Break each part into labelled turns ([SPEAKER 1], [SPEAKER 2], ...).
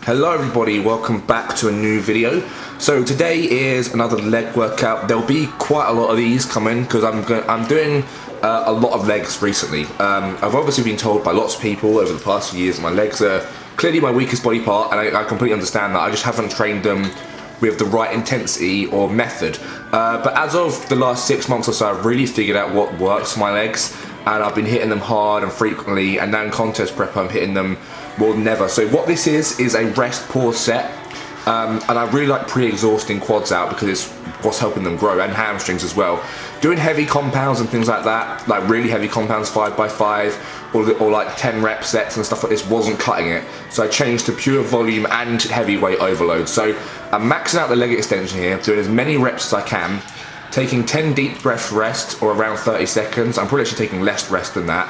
[SPEAKER 1] Hello everybody, welcome back to a new video. So today is another leg workout. There'll be quite a lot of these coming because I'm doing a lot of legs recently. I've obviously been told by lots of people over the past few years that my legs are clearly my weakest body part, and I completely understand that. I just haven't trained them with the right intensity or method. But as of the last 6 months or so, I've really figured out what works for my legs, and I've been hitting them hard and frequently, and now in contest prep I'm hitting them more than ever. So what this is a rest pause set, and I really like pre-exhausting quads out because it's what's helping them grow, and hamstrings as well. Doing heavy compounds and things like that, like really heavy compounds, 5x5 or like 10 rep sets and stuff like this, wasn't cutting it. So I changed to pure volume and heavyweight overload. So I'm maxing out the leg extension here, doing as many reps as I can, taking 10 deep breath rest or around 30 seconds. I'm probably actually taking less rest than that.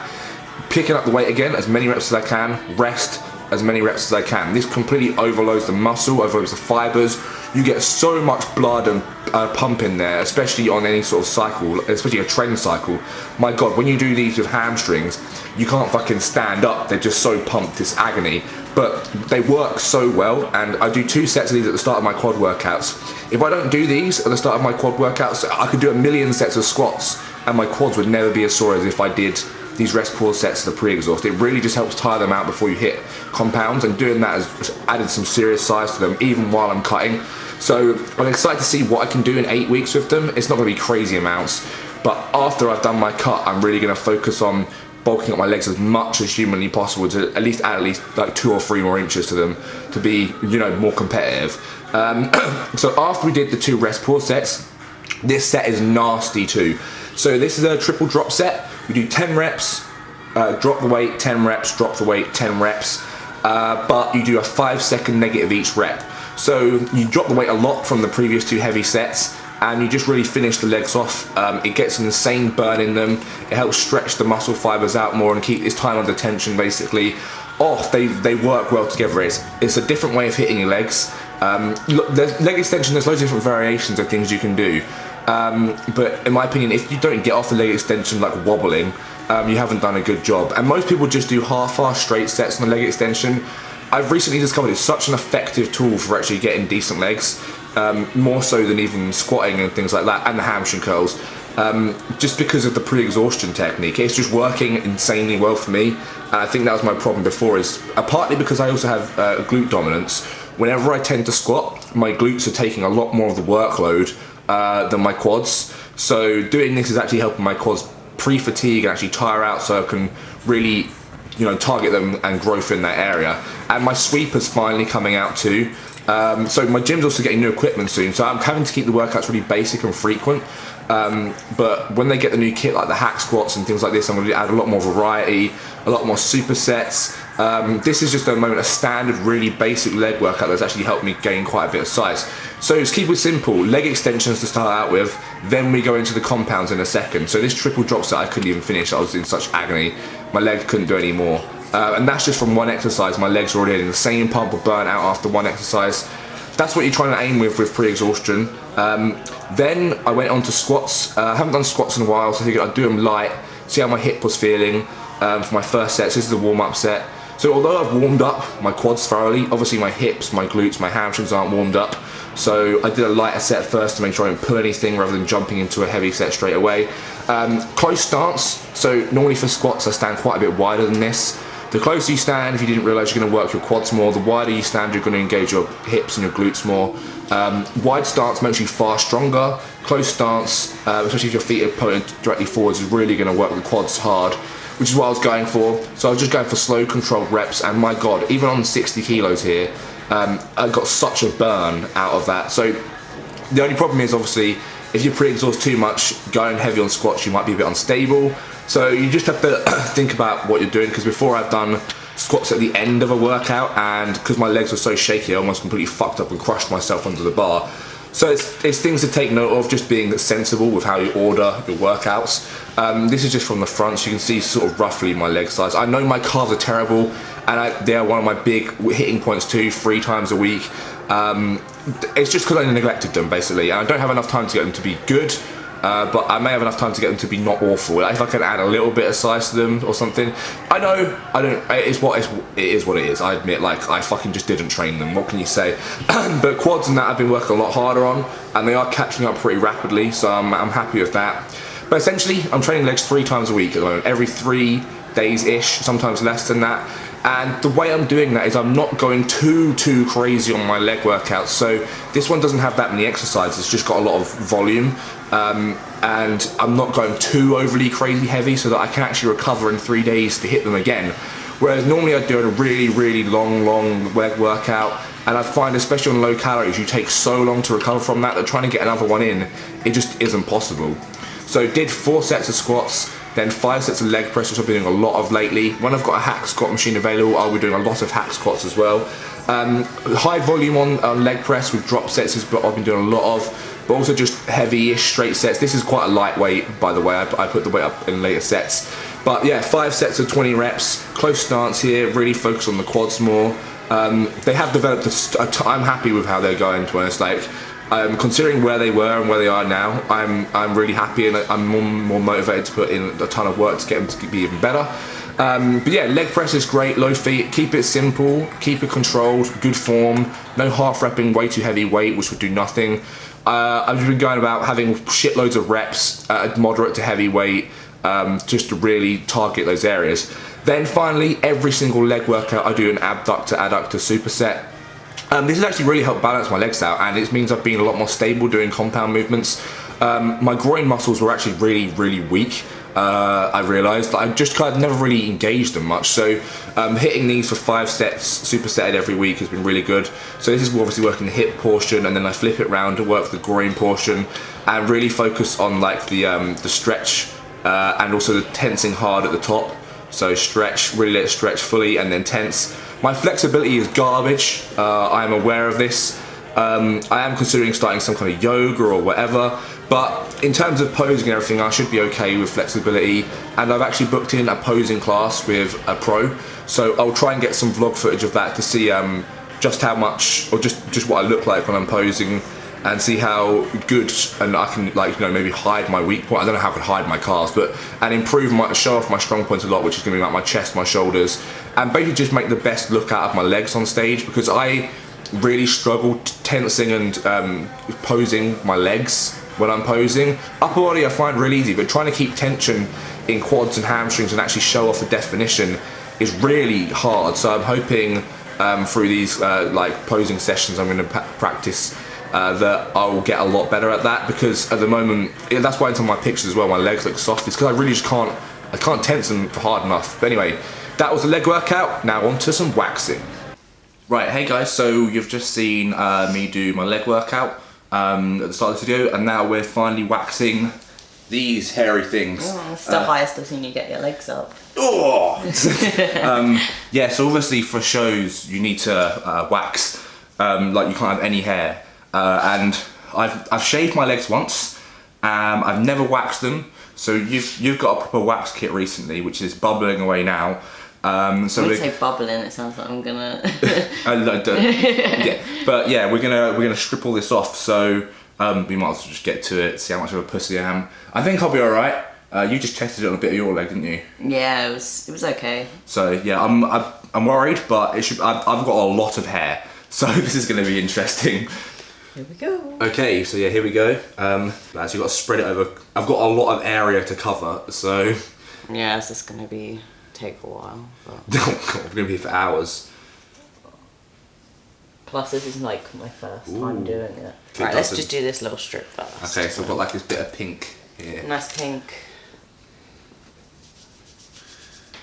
[SPEAKER 1] Picking up the weight again, as many reps as I can, rest as many reps as I can. This completely overloads the muscle, overloads the fibers. You get so much blood and pump in there, especially on any sort of cycle, especially a trend cycle. My God, when you do these with hamstrings, you can't fucking stand up. They're just so pumped, it's agony. But they work so well, and I do 2 sets of these at the start of my quad workouts. If I don't do these at the start of my quad workouts, I could do 1,000,000 sets of squats, and my quads would never be as sore as if I did these rest pause sets of the pre-exhaust. It really just helps tire them out before you hit compounds, and doing that has added some serious size to them even while I'm cutting. So I'm excited to see what I can do in 8 weeks with them. It's not going to be crazy amounts, but after I've done my cut, I'm really going to focus on bulking up my legs as much as humanly possible to at least like 2 or 3 more inches to them to be, you know, more competitive. So after we did the 2 rest pause sets, this set is nasty too. So this is a triple drop set. We do 10 reps, drop the weight, 10 reps, drop the weight, 10 reps, but you do a 5-second negative each rep. So you drop the weight a lot from the previous 2 heavy sets, and you just really finish the legs off. It gets an insane burn in them. It helps stretch the muscle fibers out more and keep this time under tension basically. They work well together. It's a different way of hitting your legs. There's leg extension, there's loads of different variations of things you can do. But in my opinion, if you don't get off the leg extension like wobbling, you haven't done a good job. And most people just do half-assed straight sets on the leg extension. I've recently discovered it's such an effective tool for actually getting decent legs, more so than even squatting and things like that, and the hamstring curls. Just because of the pre-exhaustion technique, it's just working insanely well for me. And I think that was my problem before, is partly because I also have glute dominance. Whenever I tend to squat, my glutes are taking a lot more of the workload than my quads. So doing this is actually helping my quads pre-fatigue and actually tire out, so I can really, you know, target them and growth in that area. And my sweeper's finally coming out too. So my gym's also getting new equipment soon, so I'm having to keep the workouts really basic and frequent. But when they get the new kit, like the hack squats and things like this, I'm going to add a lot more variety, a lot more supersets. This is just a moment, a standard, really basic leg workout that's actually helped me gain quite a bit of size. So just keep it simple, leg extensions to start out with, then we go into the compounds in a second. So this triple drop set I couldn't even finish, I was in such agony, my leg couldn't do any more. And that's just from one exercise. My legs are already in the same pump of burnout after one exercise. That's what you're trying to aim with pre-exhaustion. Then I went on to squats. I haven't done squats in a while, so I figured I'd do them light, see how my hip was feeling for my first set. So this is a warm-up set. So although I've warmed up my quads thoroughly, obviously my hips, my glutes, my hamstrings aren't warmed up. So I did a lighter set first to make sure I didn't pull anything rather than jumping into a heavy set straight away. Close stance. So normally for squats I stand quite a bit wider than this. The closer you stand, if you didn't realise, you're going to work your quads more. The wider you stand, you're going to engage your hips and your glutes more. Wide stance makes you far stronger. Close stance, especially if your feet are pointed directly forwards, is really going to work the quads hard, which is what I was going for. So I was just going for slow, controlled reps, and my God, even on 60 kilos here, I got such a burn out of that. So the only problem is, obviously, if you pre-exhaust too much, going heavy on squats, you might be a bit unstable. So you just have to think about what you're doing, because before I've done squats at the end of a workout, and because my legs were so shaky, I almost completely fucked up and crushed myself under the bar. So it's things to take note of, just being sensible with how you order your workouts. This is just from the front, so you can see sort of roughly my leg size. I know my calves are terrible, and they are one of my big hitting points too, 3 times a week. It's just because I neglected them basically, and I don't have enough time to get them to be good. but I may have enough time to get them to be not awful. Like if I can add a little bit of size to them or something. I know, I don't, it is what it is. I admit, like, I fucking just didn't train them. What can you say? But quads and that I've been working a lot harder on, and they are catching up pretty rapidly, so I'm happy with that. But essentially, I'm training legs 3 times a week at the moment, every 3 days-ish, sometimes less than that. And the way I'm doing that is I'm not going too crazy on my leg workouts. So this one doesn't have that many exercises, it's just got a lot of volume. And I'm not going too overly crazy heavy so that I can actually recover in 3 days to hit them again. Whereas normally I'd do a really long leg workout, and I find, especially on low calories, you take so long to recover from that trying to get another one in, it just isn't possible. So did 4 sets of squats, then 5 sets of leg press, which I've been doing a lot of lately. When I've got a hack squat machine available, I'll be doing a lot of hack squats as well. High volume on leg press with drop sets is what I've been doing a lot of, but also just heavy-ish straight sets. This is quite a lightweight, by the way. I put the weight up in later sets. But yeah, 5 sets of 20 reps, close stance here, really focus on the quads more. They have developed, I'm happy with how they're going, to be honest. Like, considering where they were and where they are now, I'm really happy, and I'm more motivated to put in a ton of work to get them to be even better. But yeah, leg press is great, low feet, keep it simple, keep it controlled, good form, no half repping way too heavy weight, which would do nothing. I've just been going about having shitloads of reps at moderate to heavy weight, just to really target those areas. Then finally, every single leg workout I do an abductor, adductor superset. This has actually really helped balance my legs out, and it means I've been a lot more stable doing compound movements. My groin muscles were actually really weak. I realised I just kind of never really engaged them much, so hitting these for 5 sets, supersetted every week, has been really good. So this is obviously working the hip portion, and then I flip it around to work the groin portion, and really focus on like the stretch, and also the tensing hard at the top. So stretch, really let it stretch fully, and then tense. My flexibility is garbage, I am aware of this. I am considering starting some kind of yoga or whatever, but in terms of posing and everything, I should be okay with flexibility, and I've actually booked in a posing class with a pro, so I'll try and get some vlog footage of that to see just how much, or just what I look like when I'm posing, and see how good, and I can, like, you know, maybe hide my weak point. I don't know how I could hide my calves, but and improve show off my strong points a lot, which is going to be like my chest, my shoulders, and basically just make the best look out of my legs on stage, because I really struggle tensing and posing my legs when I'm posing. Upper body I find really easy, but trying to keep tension in quads and hamstrings and actually show off the definition is really hard. So I'm hoping through these like posing sessions I'm going to practice that I will get a lot better at that, because at the moment, that's why in some of my pictures as well my legs look soft, is because I really just can't tense them hard enough. But anyway, that was the leg workout. Now on to some waxing. Right, hey guys, so you've just seen me do my leg workout at the start of the video, and now we're finally waxing these hairy things.
[SPEAKER 2] It's the highest I've seen you get your legs up.
[SPEAKER 1] Oh! Yeah, so obviously for shows you need to wax, like you can't have any hair. And I've shaved my legs once, I've never waxed them, so you've got a proper wax kit recently, which is bubbling away now. So
[SPEAKER 2] when you say bubbling, it sounds like I'm gonna.
[SPEAKER 1] Yeah, but yeah, we're gonna strip all this off. So we might as well just get to it. See how much of a pussy I am. I think I'll be all right. You just tested it on a bit of your leg, didn't you? Yeah,
[SPEAKER 2] it was okay.
[SPEAKER 1] So yeah, I'm worried, but it should. I've got a lot of hair, so this is gonna be interesting.
[SPEAKER 2] Here we go.
[SPEAKER 1] Okay, so yeah, here we go. Lads, you've got to spread it over. I've got a lot of area to cover, so.
[SPEAKER 2] Yeah, it's just gonna take a while. But...
[SPEAKER 1] Oh God, we're gonna be here for hours.
[SPEAKER 2] Plus, this is like my first time doing it. Right, let's just do this little strip first.
[SPEAKER 1] Okay, so I've got like this bit of pink here.
[SPEAKER 2] Nice pink.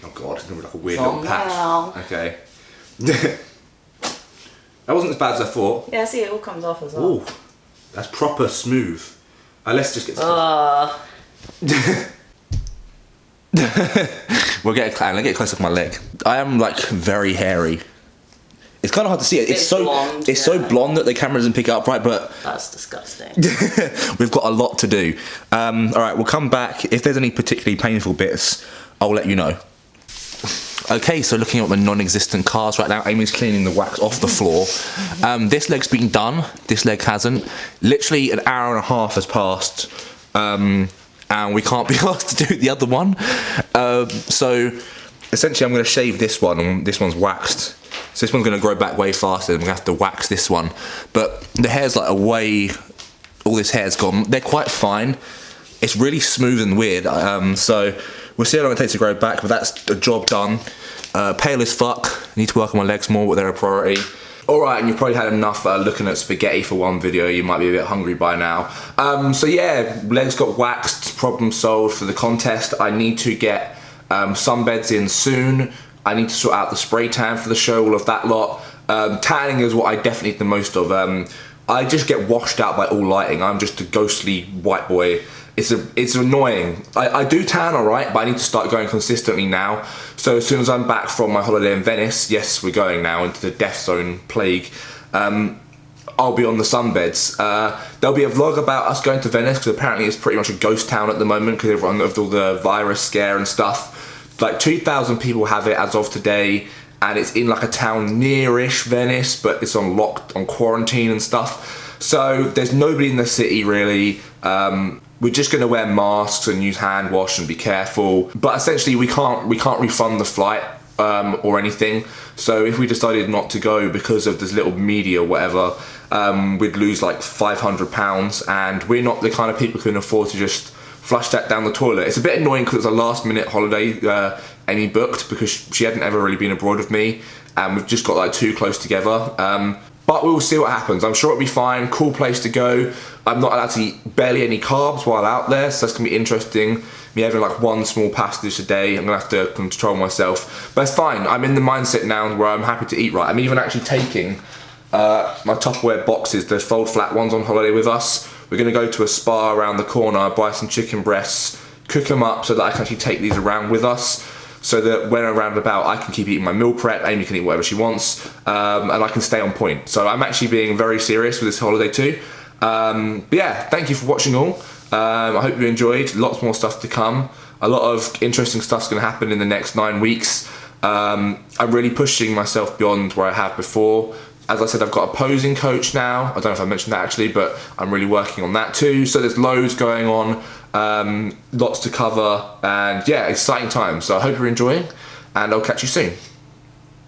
[SPEAKER 1] Oh God, it's gonna be like a weird little patch.
[SPEAKER 2] Now.
[SPEAKER 1] Okay. That wasn't as bad as I thought.
[SPEAKER 2] Yeah, see, it all comes off as well.
[SPEAKER 1] Ooh, that's proper smooth. Let's just get We'll get close up my leg. I am like very hairy. It's kind of hard to see it. It's so blonde, so blonde that the camera doesn't pick it up right, but
[SPEAKER 2] that's disgusting.
[SPEAKER 1] We've got a lot to do. All right, we'll come back. If there's any particularly painful bits, I'll let you know. Okay, so looking at the non-existent cars right now, Amy's cleaning the wax off the floor. This leg's been done, this leg hasn't. Literally an hour and a half has passed and we can't be asked to do the other one. So essentially I'm going to shave this one, and this one's waxed. So this one's going to grow back way faster, and we're going to have to wax this one. But the hair's like away, all this hair's gone. They're quite fine. It's really smooth and weird. So we'll see how long it takes to grow back, but that's the job done. Pale as fuck. Need to work on my legs more, but they're a priority. Alright, and you've probably had enough looking at spaghetti for one video. You might be a bit hungry by now. So yeah, legs got waxed, problem solved for the contest. I need to get sunbeds in soon. I need to sort out the spray tan for the show, all of that lot. Tanning is what I definitely need the most of. I just get washed out by all lighting. I'm just a ghostly white boy. It's annoying. I do tan alright, but I need to start going consistently now. So as soon as I'm back from my holiday in Venice, yes, we're going now into the death zone plague, I'll be on the sunbeds. There'll be a vlog about us going to Venice, because apparently it's pretty much a ghost town at the moment because everyone of all the virus scare and stuff. Like 2,000 people have it as of today, and it's in like a town near-ish Venice, but it's on quarantine and stuff. So there's nobody in the city really. We're just going to wear masks and use hand wash and be careful. But essentially we can't refund the flight or anything. So if we decided not to go because of this little media or whatever, we'd lose like £500, and we're not the kind of people who can afford to just flush that down the toilet. It's a bit annoying because it's a last minute holiday Amy booked, because she hadn't ever really been abroad with me, and we've just got like too close together. But we'll see what happens. I'm sure it'll be fine. Cool place to go. I'm not allowed to eat barely any carbs while out there, so that's gonna be interesting. Me having like one small pasta dish a day. I'm gonna have to control myself, but it's fine. I'm in the mindset now where I'm happy to eat right. I'm even actually taking my Tupperware boxes, the fold flat ones, on holiday with us. We're gonna go to a spa around the corner, buy some chicken breasts, cook them up so that I can actually take these around with us, so that when I'm around about, I can keep eating my meal prep, Amy can eat whatever she wants, and I can stay on point. So I'm actually being very serious with this holiday too. But yeah, thank you for watching all. I hope you enjoyed. Lots more stuff to come. A lot of interesting stuff's gonna happen in the next 9 weeks. I'm really pushing myself beyond where I have before. As I said, I've got a posing coach now. I don't know if I mentioned that actually, but I'm really working on that too. So there's loads going on, lots to cover, and yeah, exciting times. So I hope you're enjoying, and I'll catch you soon.